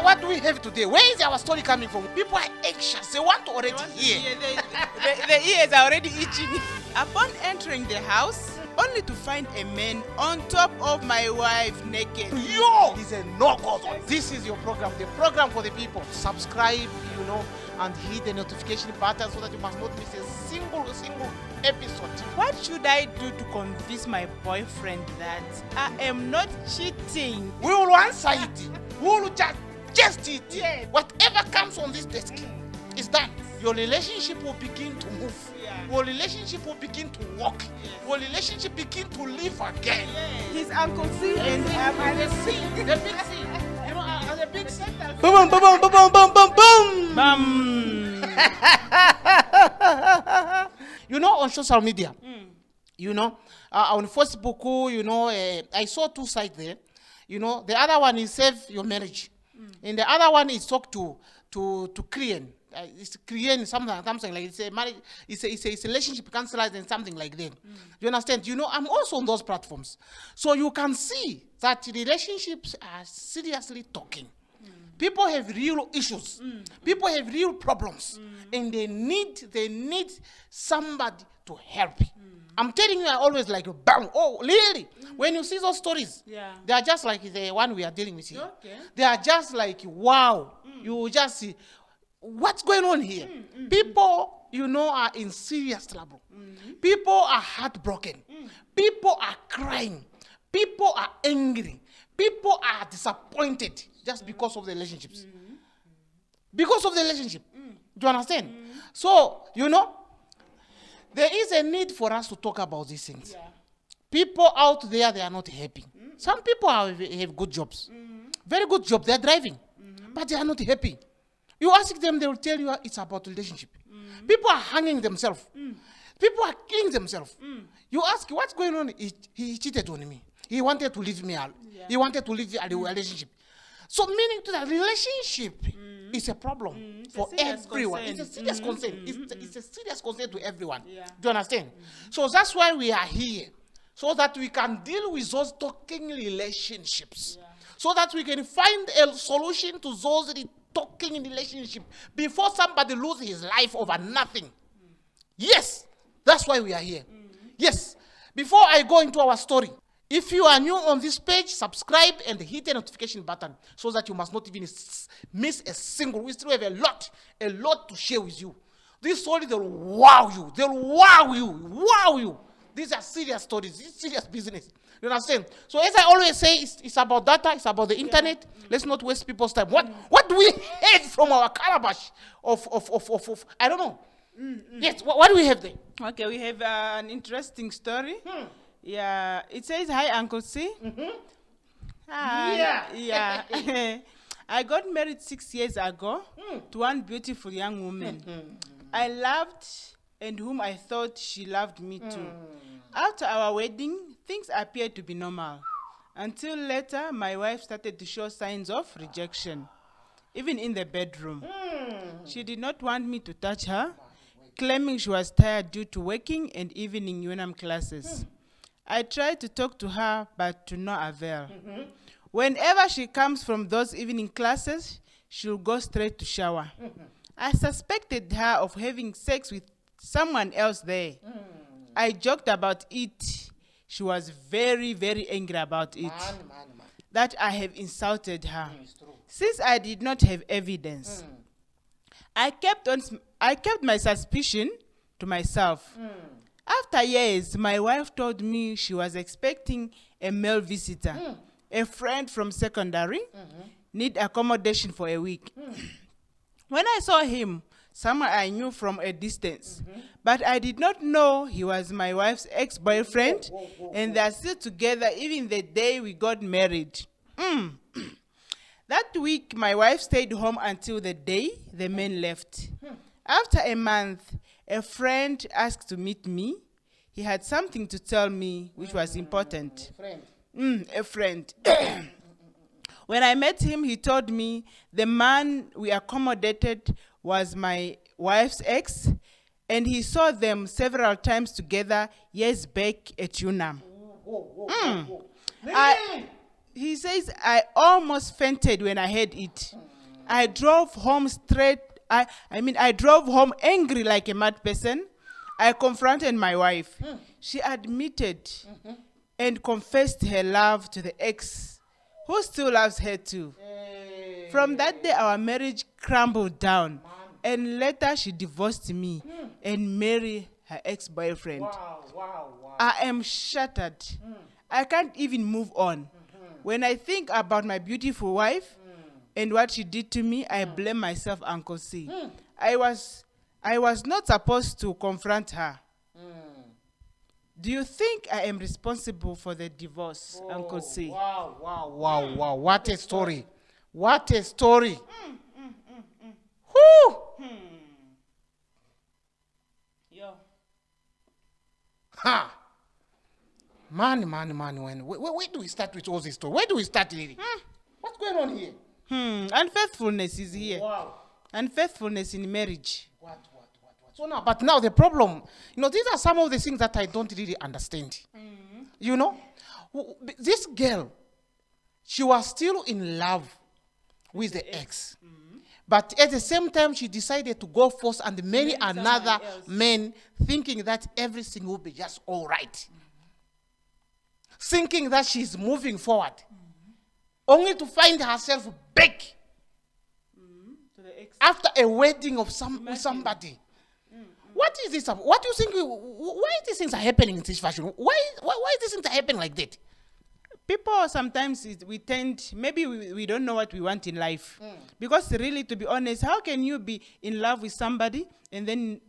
what do we have today? Where is our story coming from? People are anxious. They want to already hear. The ears are already itching. Upon entering the house, only to find a man on top of my wife naked. Yo! It's a no-go zone. This is your program, the program for the people. Subscribe, and hit the notification button so that you must not miss a single episode. What should I do to convince my boyfriend that I am not cheating? We will answer it. We will just it. Yes. Whatever comes on this desk is done. Your relationship will begin to move. Yeah. Your relationship will begin to walk. Yes. Your relationship begin to live again. Yes. His Uncle C and the C, the big C. The big C. Boom, boom, boom, boom, boom, boom, boom, boom. Bam. On social media, on Facebook, I saw two sides there. The other one is save your marriage, and the other one is talk to Korean. It's Korean something like it's a marriage. It's a relationship counselors and something like that. You understand? I'm also on those platforms, so you can see that relationships are seriously talking. People have real issues. People have real problems, and they need somebody to help. I'm telling you, I always like bam. Oh, really? When you see those stories, they are just like the one we are dealing with here. Okay. They are just like wow. You just see what's going on here. People, are in serious trouble. People are heartbroken. People are crying. People are angry. People are disappointed just because of the relationships. Because of the relationship. Do you understand? So, there is a need for us to talk about these things. Yeah. People out there, they are not happy. Some people have good jobs. Very good job. They are driving. But they are not happy. You ask them, they will tell you it's about relationship. People are hanging themselves. People are killing themselves. You ask, what's going on? He cheated on me. He wanted to leave me out. He wanted to leave a relationship. So meaning to that relationship is a problem for everyone. It's a serious concern. It's a serious concern to everyone. Yeah. Do you understand? So that's why we are here. So that we can deal with those talking relationships. Yeah. So that we can find a solution to those talking relationships before somebody loses his life over nothing. Yes, that's why we are here. Yes. Before I go into our story, if you are new on this page, subscribe and hit the notification button so that you must not even miss a single. We still have a lot to share with you. This story, they'll wow you. They'll wow you. These are serious stories. This is serious business. You understand? So as I always say, it's about data. It's about the internet. Let's not waste people's time. What do we have from our calabash of I don't know. Yes, what do we have there? Okay, we have an interesting story. Yeah, it says, hi, Uncle C. Hi. Yeah. I got married 6 years ago to one beautiful young woman I loved and whom I thought she loved me too. After our wedding, things appeared to be normal. Until later, my wife started to show signs of rejection, even in the bedroom. She did not want me to touch her, claiming she was tired due to working and evening UNAM classes. I tried to talk to her, but to no avail. Whenever she comes from those evening classes, she'll go straight to shower. I suspected her of having sex with someone else there. I joked about it. She was very, very angry about it. That I have insulted her. Since I did not have evidence, I kept my suspicion to myself. After years, my wife told me she was expecting a male visitor, a friend from secondary, need accommodation for a week. When I saw him, someone I knew from a distance, but I did not know he was my wife's ex-boyfriend, and they are still together even the day we got married. That week, my wife stayed home until the day the man left. After a month, a friend asked to meet me. He had something to tell me, which was important. A friend. When I met him, he told me the man we accommodated was my wife's ex, and he saw them several times together years back at UNAM. He says, I almost fainted when I heard it. I drove home straight. I drove home angry like a mad person. I confronted my wife. She admitted and confessed her love to the ex, who still loves her too. From that day, our marriage crumbled down. And later, she divorced me and married her ex-boyfriend. Wow. I am shattered. I can't even move on. When I think about my beautiful wife and what she did to me, I blame myself, Uncle C. I was not supposed to confront her. Do you think I am responsible for the divorce, Uncle C? Wow. What a story. What a story. Whoo! Yo. Ha! Man. Where do we start with all this story? Where do we start, really? What's going on here? Unfaithfulness is here. Wow. Unfaithfulness in marriage. What? But now the problem, these are some of the things that I don't really understand. This girl, she was still in love with the ex. But at the same time, she decided to go forth and marry another man, thinking that everything will be just all right. Thinking that she's moving forward. Only to find herself back To the ex. after a wedding of with somebody. What is this? What do you think? Why these things are happening in this fashion? Why these things are happening like that? People sometimes maybe we don't know what we want in life. Because really, to be honest, how can you be in love with somebody and then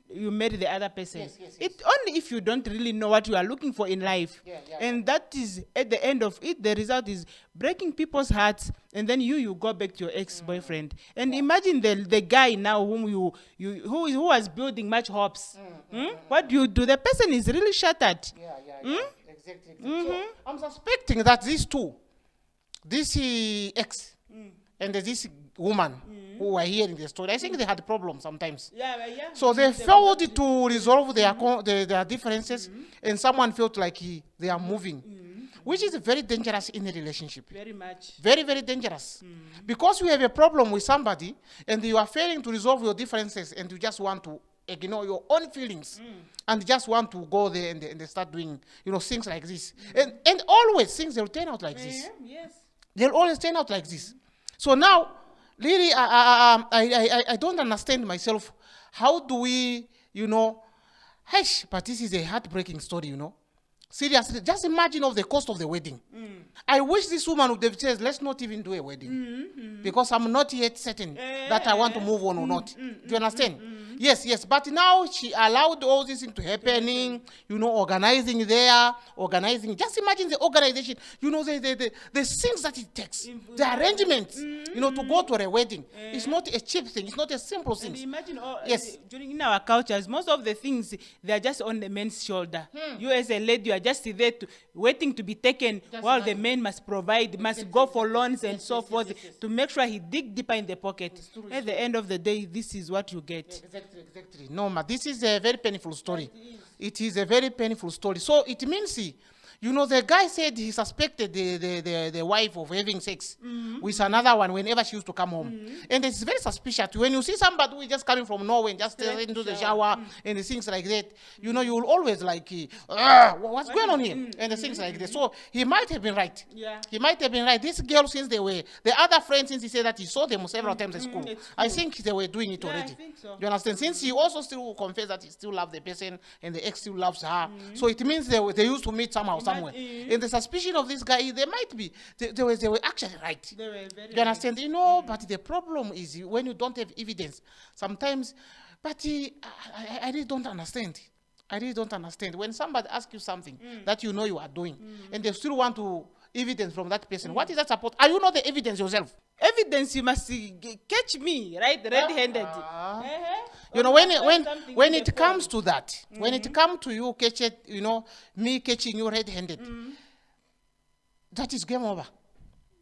you marry the other person? Yes. It only if you don't really know what you are looking for in life. And that is, at the end of it, the result is breaking people's hearts, and then you go back to your ex-boyfriend. And imagine the guy now who was building much hopes. What do you do? The person is really shattered. Exactly. So I'm suspecting that these two, this ex and this woman who are hearing the story, I think they had problems sometimes. So they failed to resolve their differences, and someone felt like they are moving, which is very dangerous in a relationship. Very much. Very, very dangerous. Because you have a problem with somebody, and you are failing to resolve your differences, and you just want to ignore your own feelings and just want to go there and start doing things like this, and always things will turn out like this. Yes. They'll always turn out like this. So now really I don't understand myself. How do we but this is a heartbreaking story. Seriously, just imagine of the cost of the wedding. I wish this woman would have said, let's not even do a wedding. Because I'm not yet certain that I want to move on or not. Do you understand? Yes. But now she allowed all this thing to happening, organizing. Just imagine the organization, the things that it takes, the arrangements, to go to a wedding. It's not a cheap thing. It's not a simple thing. And imagine Yes. in our cultures, most of the things, they are just on the man's shoulder. You as a lady, you are just there waiting to be taken, while the man must provide, must go for loans and so forth to make sure he dig deeper in the pocket. At the end of the day, this is what you get. Exactly. No, ma, this is a very painful story. It is a very painful story. So it means, the guy said he suspected the wife of having sex with another one whenever she used to come home. And it's very suspicious. When you see somebody who is just coming from nowhere and just into the shower and the things like that, you will always like, what's going on here? And the things like that. So he might have been right. Yeah. He might have been right. This girl, since they were, the other friend, since he said that he saw them several times at school, I think they were doing it already. I think so. You understand? Since he also still confessed that he still loves the person and the ex still loves her. So it means they used to meet somewhere. And the suspicion of this guy, they might be, they were actually right. They were very You understand? But the problem is when you don't have evidence, sometimes, but I really don't understand. I really don't understand. When somebody asks you something that you are doing, and they still want to evidence from that person, what is that support? Are you not the evidence yourself? Evidence, you must catch me, right? Red-handed. When it comes to that, when it comes to you catch it, me catching you red-handed, that is game over.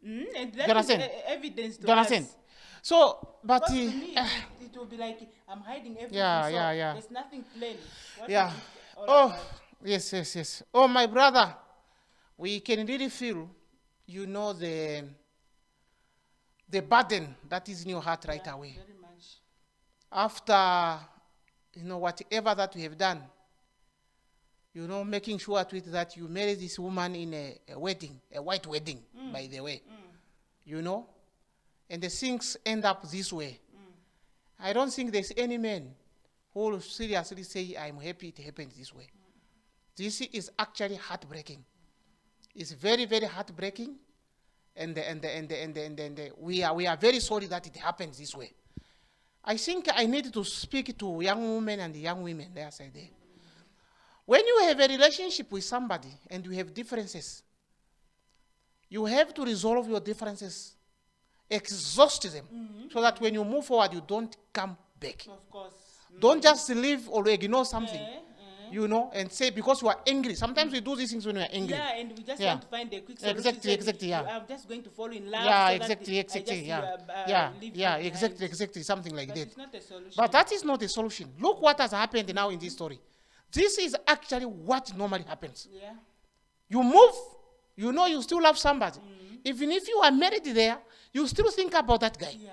And You understand? that is evidence to You understand? us. So, but Because to me, it will be like, I'm hiding everything. Yeah. There's nothing plain. What yeah. is it all Oh, about? yes. Oh, my brother, we can really feel, the burden that is in your heart right away. Very much. After, whatever that we have done, making sure to it that you marry this woman in a wedding, a white wedding, by the way, and the things end up this way. I don't think there's any man who will seriously say, I'm happy it happened this way. This is actually heartbreaking. It's very, very heartbreaking, and we are very sorry that it happens this way. I think I need to speak to young women and young women there. When you have a relationship with somebody and you have differences, you have to resolve your differences, exhaust them, so that when you move forward, you don't come back. Of course. Don't just leave or ignore something, and say because you are angry. Sometimes we do these things when we are angry. Yeah, and we just want to find a quick solution. Exactly, yeah. I'm just going to fall in love. Yeah, so exactly, exactly, something like But that. it's not a solution. But that is not a solution. Look what has happened now in this story. This is actually what normally happens. Yeah. You move, you still love somebody. Even if you are married there, you still think about that guy. Yeah.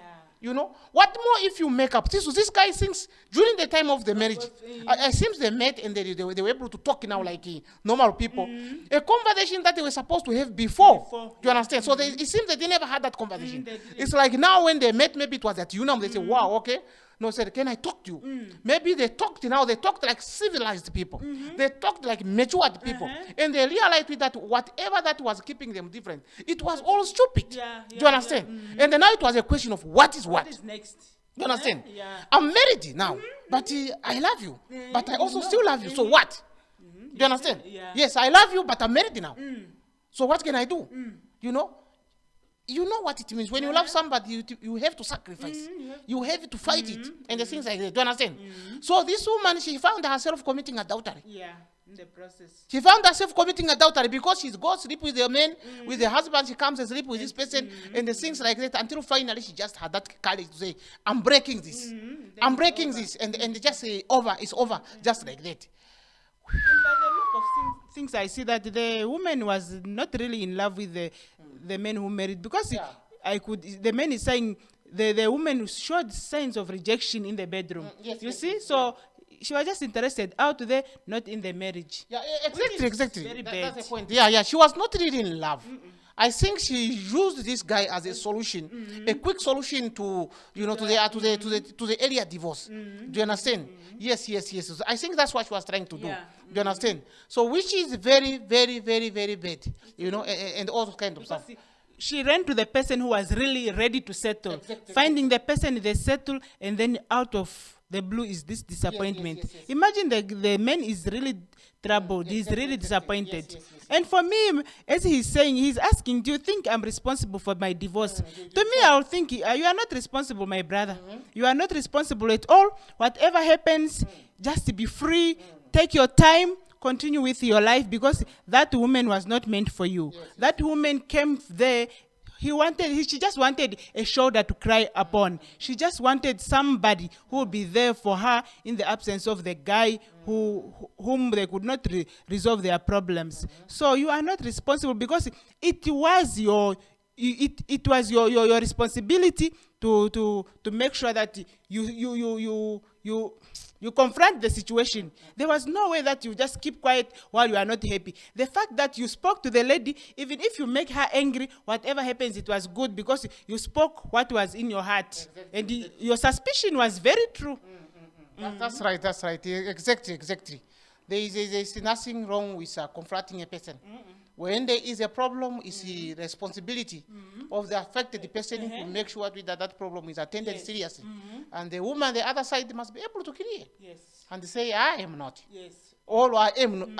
What more if you make up? This guy thinks during the time of the marriage, it seems they met and they were able to talk now like normal people. A conversation that they were supposed to have before. Do you understand? So it seems that they never had that conversation. It's like now when they met, maybe it was at they say, wow, okay. No, said, can I talk to you? Maybe they talked like civilized people. They talked like matured people. And they realized that whatever that was keeping them different, it was all stupid. Do you understand? And then now it was a question of what is what. What is next? Do you understand? Yeah. I'm married now, but I love you. But I also still love you. So what? Do you understand? Yeah. Yes, I love you, but I'm married now. So what can I do? You know what it means. When you love somebody, you have to sacrifice. You have to fight it. And the things like that. Do you understand? So this woman, she found herself committing adultery. Yeah, in the process. She found herself committing adultery because she's go sleep with the man, with the husband. She comes and sleep with this person, and the things like that. Until finally, she just had that courage to say, "I'm breaking this. I'm breaking this," and just say, "Over. It's over." Just like that. And by the look of things, I see that the woman was not really in love with the man who married, because the man is saying the woman showed signs of rejection in the bedroom. So she was just interested out there, not in the marriage. Yeah, exactly. Very bad. That's the point. Yeah. She was not really in love. I think she used this guy as a solution, a quick solution to the earlier divorce. Do you understand? Yes. I think that's what she was trying to do. Do you understand? So which is very, very, very, very bad. And all those kind of stuff. She ran to the person who was really ready to settle. Exactly. Finding the person they settle, and then out of the blue is this disappointment. Yes. Imagine the man is really troubled. He's really disappointed. Yes. And for me, as he's saying, he's asking, do you think I'm responsible for my divorce? To me, I would think, you are not responsible, my brother. You are not responsible at all. Whatever happens, just be free. Take your time. Continue with your life, because that woman was not meant for you. That woman came there. She just wanted a shoulder to cry upon. She just wanted somebody who would be there for her in the absence of the guy whom they could not resolve their problems. So you are not responsible, because it was your responsibility to make sure that you confront the situation. There was no way that you just keep quiet while you are not happy. The fact that you spoke to the lady, even if you make her angry, whatever happens, it was good, because you spoke what was in your heart. And your suspicion was very true. That's right. Exactly. There is nothing wrong with confronting a person. When there is a problem, it's the responsibility of the affected person to make sure that problem is attended seriously. And the woman on the other side must be able to clear and say, I am not. All I am,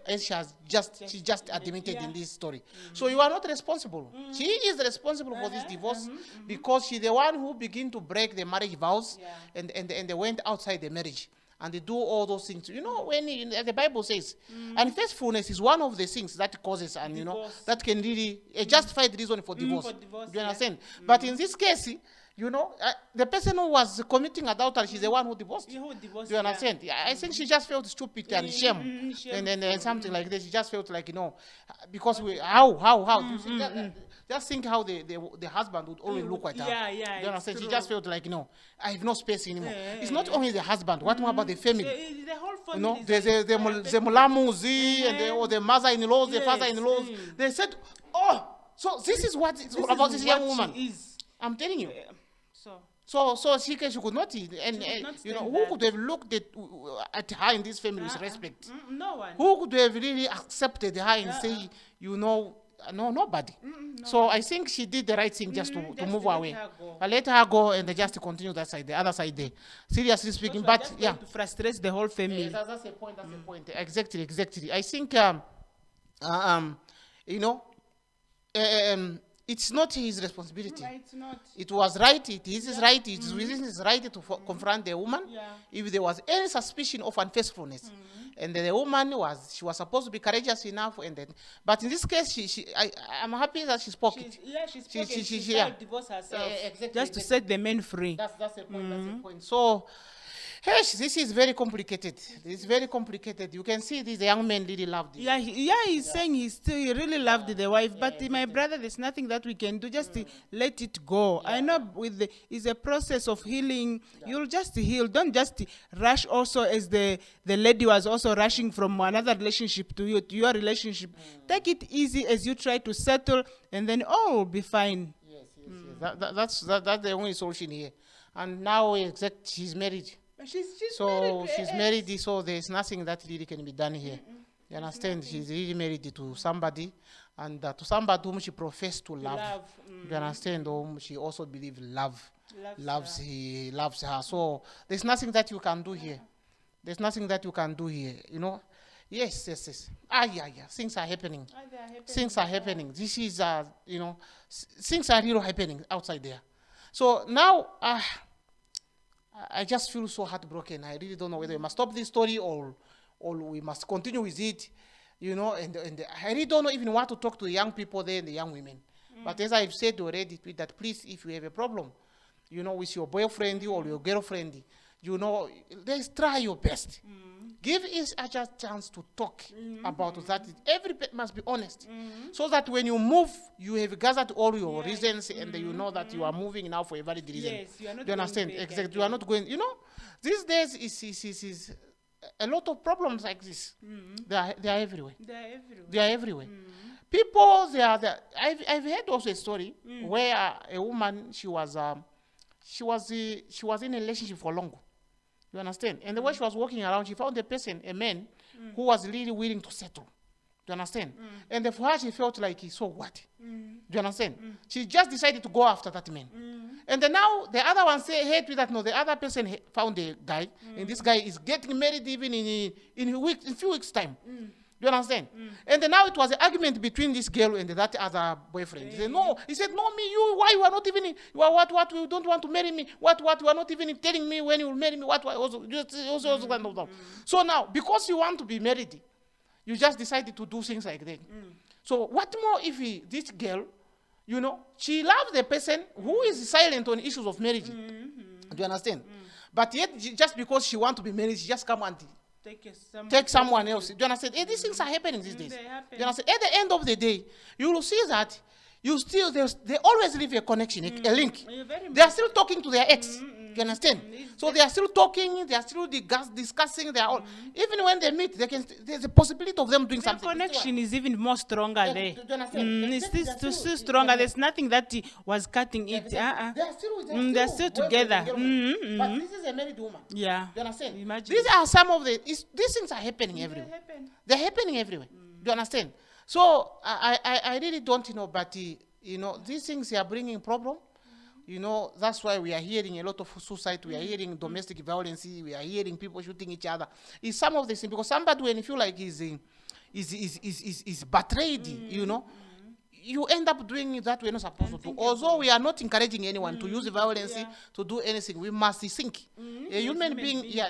as she just admitted in this story. So you are not responsible. She is responsible for this divorce, because she's the one who began to break the marriage vows and they went outside the marriage. And they do all those things. When the Bible says, unfaithfulness is one of the things that causes, and that can really a justified reason for divorce. Do you understand? But in this case, You know, the person who was committing adultery, she's the one who divorced. Who divorced, Do you understand? Yeah, I think she just felt stupid and shame, shame. and something like this. She just felt like, because how? Do you see just think how the husband would always look at her. Yeah, Do you it's understand? She true. just felt like, I have no space anymore. Yeah, It's not only the husband. What more about the family? The whole You family. know, is there's like- the mulamuzi and the mother-in-laws, the Yes, father-in-laws. They said, oh, so this is what it's This all about is this young what woman. she is. I'm telling you. So So she could not, and not you know, stand who that. could have looked at her in this family with respect? no one. Who could have really accepted her and say, no, nobody. So I think she did the right thing just to move let away. her go. I let her go and just continue that side, the other side there. Seriously speaking, but Just yeah. going to frustrate the whole family. That's the point. That's the point. Exactly. I think, you know, it's not his responsibility. It's not. It was right. It is his right. It is within his right to confront the woman. Yeah. If there was any suspicion of unfaithfulness, and the woman was supposed to be courageous enough, but in this case, I'm happy that she spoke it. She spoke and she yeah. divorce herself. Exactly, Just to set the men free. That's the point. That's the point. So, this is very complicated. It's very complicated. You can see this young man really loved it. He's saying he really loved the wife, but my brother, there's nothing that we can do. Just let it go. I know it's a process of healing. You'll just heal. Don't just rush. Also, as the lady was also rushing from another relationship to your relationship. Take it easy as you try to settle, and then all will be fine. Yes. That's the only solution here. And now, she's married. She's married, so there's nothing that really can be done here. You understand? She's really married to somebody, and to somebody whom she professed to love. You understand? Whom she also believes loves her. So there's nothing that you can do here. There's nothing that you can do here. You know? Yes. Yeah. Things are happening. Things are happening. This is, things are really happening outside there. So now, I just feel so heartbroken. I really don't know whether we must stop this story or we must continue with it, and I really don't know even want to talk to the young people there and the young women. But as I've said already, that please, if you have a problem, with your boyfriend or your girlfriend, let's try your best. Give each other a chance to talk about that. Everybody must be honest. So that when you move, you have gathered all your reasons and you know that you are moving now for a valid reason. Yes, you are not Do you understand? going back Exactly. You are not going, these days is a lot of problems like this. They are everywhere. They are everywhere. People, I've heard also a story where a woman, she was in a relationship for long. You understand? And the way she was walking around, she found a man, who was really willing to settle. Do you understand? And for her, she felt like, so what? Do you understand? She just decided to go after that man. And then now the other one hate with that. No, the other person found a guy, and this guy is getting married even in a few weeks' time. Do you understand? And then now it was an argument between this girl and that other boyfriend. He said, no, me, you, why you are not even, you are what, you don't want to marry me, what, you are not even telling me when you will marry me, what, also kind of stuff. So now, because you want to be married, you just decided to do things like that. So what more if this girl, she loves the person who is silent on issues of marriage. Do you understand? But yet, just because she wants to be married, she just come and take someone else. Do you understand? These things are happening these days. Do you understand? At the end of the day, you will see that they always leave a connection, a link. They are still talking to their ex. You understand? So they are still talking, they are still discussing, they are all, even when they meet, there's a possibility of them doing something. The connection is even more stronger there. Do you understand? It's still stronger. There's nothing that was cutting it. They are still together. But this is a married woman. Yeah. Do you understand? Imagine. These are some of these things are happening everywhere. They're happening everywhere. Do you understand? So I really don't know, but these things are bringing problem. That's why we are hearing a lot of suicide. We are hearing domestic violence. We are hearing people shooting each other. It's some of these things, because somebody, when you feel like is betrayed, you end up doing that we're not supposed to do. Although we are not encouraging anyone to use violence to do anything, we must think. A human being, You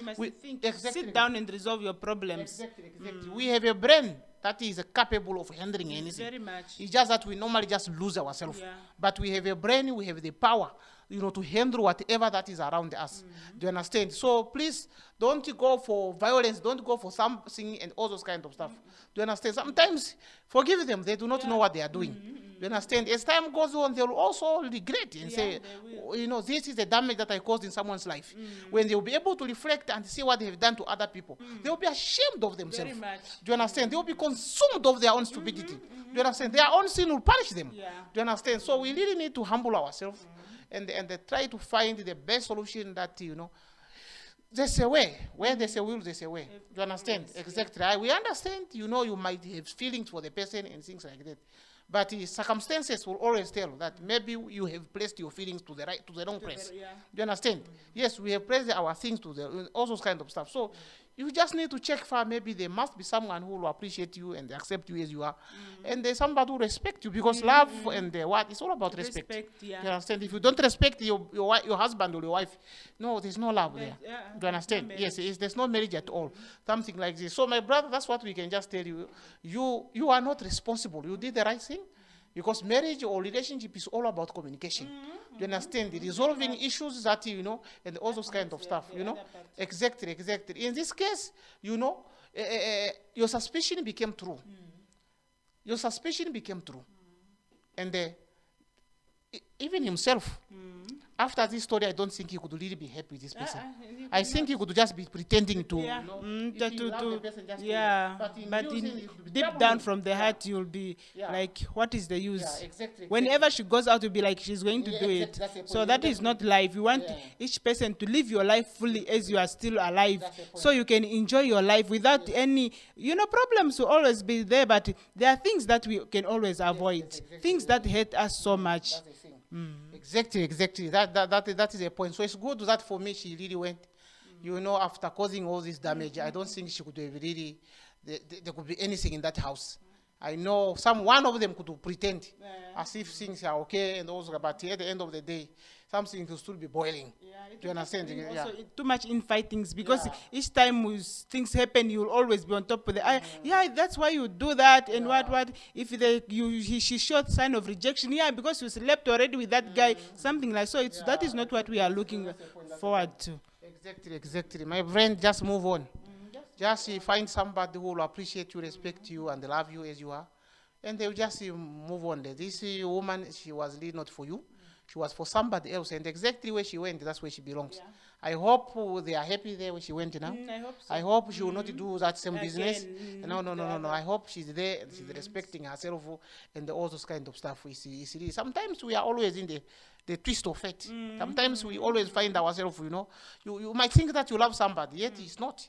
must think. Exactly. Sit down and resolve your problems. Exactly. We have a brain that is capable of handling anything. Very much. It's just that we normally just lose ourselves. Yeah. But we have a brain, we have the power to handle whatever that is around us. Do you understand? So please don't go for violence, don't go for something and all those kind of stuff. Do you understand? Sometimes forgive them, they do not know what they are doing. Do you understand? As time goes on, they will also regret and say, this is the damage that I caused in someone's life. When they will be able to reflect and see what they have done to other people, they will be ashamed of themselves. Very much. Do you understand? They will be consumed of their own stupidity. Do you understand? Their own sin will punish them. Yeah. Do you understand? So we really need to humble ourselves and try to find the best solution that, there's a way. Where there's a will, there's a way. Do you understand? Exactly. We understand, you might have feelings for the person and things like that. But circumstances will always tell that maybe you have placed your feelings to the wrong place. Do you understand? Yes, we have placed our things to all those kind of stuff. So you just need to check for maybe there must be someone who will appreciate you and accept you as you are. And there's somebody who respect you, because love and what it's all about respect. Yeah. You understand? If you don't respect your husband or your wife, no, there's no love there. Yeah. Do you understand? Yes, there's no marriage at all. Something like this. So my brother, that's what we can just tell you. You are not responsible. You did the right thing. Because marriage or relationship is all about communication. Do you understand? Resolving issues that, and all those kind of stuff, Exactly. In this case, your suspicion became true. Your suspicion became true. And even himself, after this story, I don't think he could really be happy with this person. I think he could just be pretending to, But deep down from the heart, you'll be like, what is the use? Yeah, exactly. Whenever she goes out, you'll be like, she's going to do it. So that is not life. You want each person to live your life fully as you are still alive. So you can enjoy your life without any, problems will always be there, but there are things that we can always avoid. Things that hurt us so much. Exactly. That is a point. So it's good that for me she really went, after causing all this damage. I don't think she could have really, there could be anything in that house. I know one of them could pretend as if things are okay and also, but at the end of the day, something will still be boiling. Do you understand? Also, too much infighting, because each time things happen, you'll always be on top of the. That's why you do that, and what if she showed sign of rejection? Because you slept already with that guy, something like so. That is not what we are looking forward to. Exactly. My friend, just move on. Just find somebody who will appreciate you, respect you, and love you as you are, and they will just move on. This woman, she was really not for you. She was for somebody else, and exactly where she went, that's where she belongs. I hope they are happy there where she went now. I hope so. I hope she will not do that same business. No. I hope she's there, and she's respecting herself, and all those kind of stuff. We see. Sometimes we are always in the twist of fate. Sometimes we always find ourselves, you might think that you love somebody, yet it's not.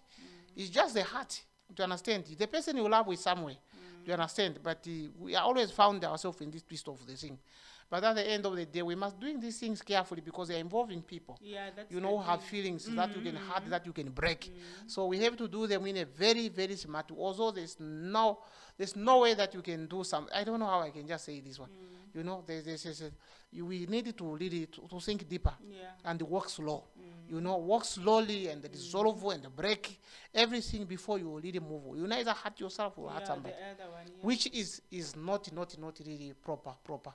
It's just the heart. Do you understand? The person you love is somewhere. Do you understand? But we are always found ourselves in this twist of the thing. But at the end of the day, we must doing these things carefully, because they are involving people. That's have feelings that you can hurt, that you can break. So we have to do them in a very, very smart way. Also, there's no way that you can do some. I don't know how I can just say this one. We need to really to think deeper and work slow. Work slowly and resolve and break everything before you really move. You either hurt yourself or hurt somebody, which is not really proper.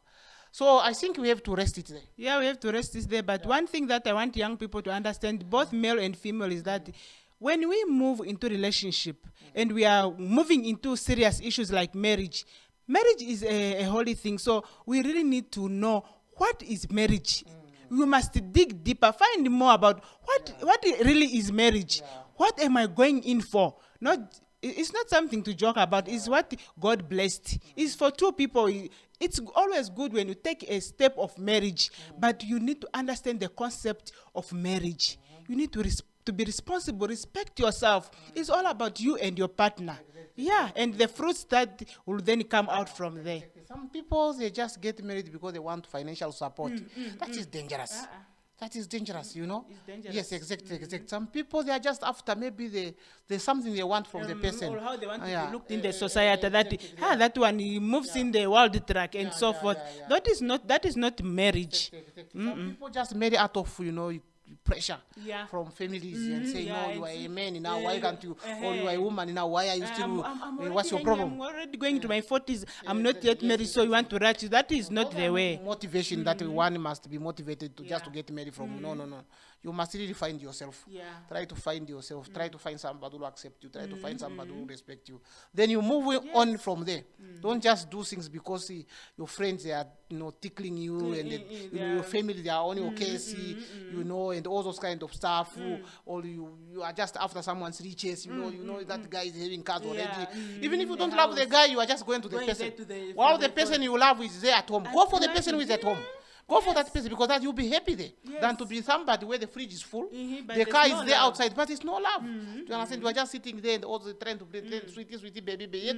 So I think we have to rest it there. Yeah, we have to rest it there. But one thing that I want young people to understand, both male and female, is that when we move into relationship and we are moving into serious issues like marriage is a holy thing. So we really need to know what is marriage. We must dig deeper, find more about what really is marriage. What am I going in for? It's not something to joke about. It's what God blessed. It's for two people. It's always good when you take a step of marriage, but you need to understand the concept of marriage. You need to be responsible, respect yourself. It's all about you and your partner. And the fruits that will then come out from there. Some people, they just get married because they want financial support. That is dangerous. That is dangerous, It's dangerous. Yes, exactly. Some people, they are just after maybe there's something they want from the person. Or how they want to be looked in the society. That one, he moves in the world track and so forth. That is not marriage. Some people just marry out of, pressure Yeah. from families and say, yeah, no, you are and a man now, why can't you? Or you are a uh-huh. woman now, why are you still? I'm What's your already problem? I'm already going to my 40s. I'm not yet married, so you want to rush. That is not the way. Motivation that one must be motivated to just to get married from. No. You must really find yourself. Yeah. Try to find yourself. Try to find somebody who will accept you. Try to find somebody who will respect you. Then you move on from there. Don't just do things because your friends they are tickling you and your family they are on your case, and all those kind of stuff. Or you are just after someone's riches. You know that guy is having cars already. Even if you don't love the guy, you are just going to the person. While the person you love is there at home, go for the person who is at home. Go for that person because that you'll be happy there than to be somebody where the fridge is full, the car is there outside, but it's no love. Do you understand? You are just sitting there and also trying to play sweetie, baby, yet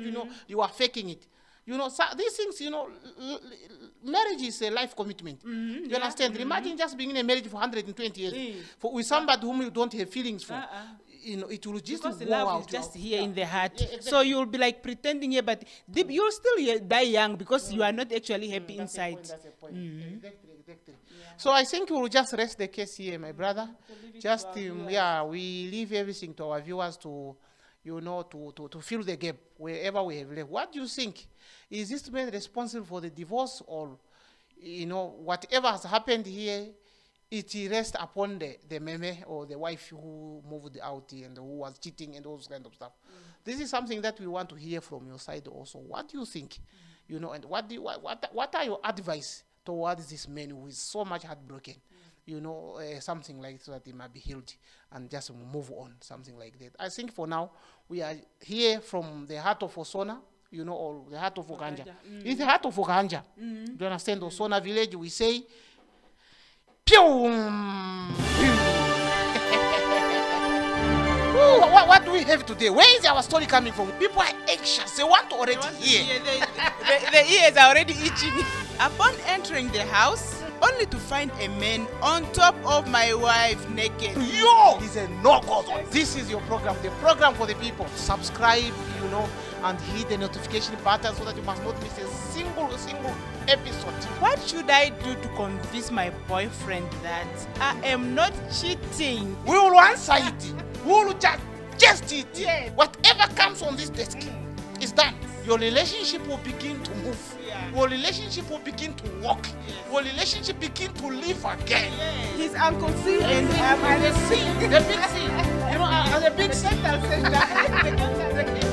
you are faking it. So these things, marriage is a life commitment. You understand? Imagine just being in a marriage for 120 years with somebody whom you don't have feelings for. It will just because the go love out. is just here in the heart. Yeah, exactly. So you'll be like pretending here, but deep, you'll still die young because you are not actually happy inside. That's a point. Exactly. So I think we will just rest the case here, my brother. Just we leave everything to our viewers to to fill the gap wherever we have left. What do you think? Is this man responsible for the divorce, or whatever has happened here, it rests upon the meme or the wife who moved out and who was cheating and all those kind of stuff? This is something that we want to hear from your side also. What do you think? And what are your advice towards this man who is so much heartbroken? Something like so that he might be healed and just move on, something like that. I think for now, we are here from the heart of Osona, or the heart of Okanja. It's the heart of Okanja. Do you understand? Osona Village, we say, what do we have today? Where is our story coming from? People are anxious. They want to already hear. The ears are already itching. Upon entering the house, only to find a man on top of my wife naked. Yo! It's a no-go zone. This is your program, the program for the people. Subscribe, and hit the notification button so that you must not miss a single episode. What should I do to convince my boyfriend that I am not cheating? We will answer it. We will just it. Yes. Whatever comes on this desk is done. Your relationship will begin to move. Your relationship will begin to walk. Your relationship begin to live again. His Uncle C and I'm the big C. The big C. The big C.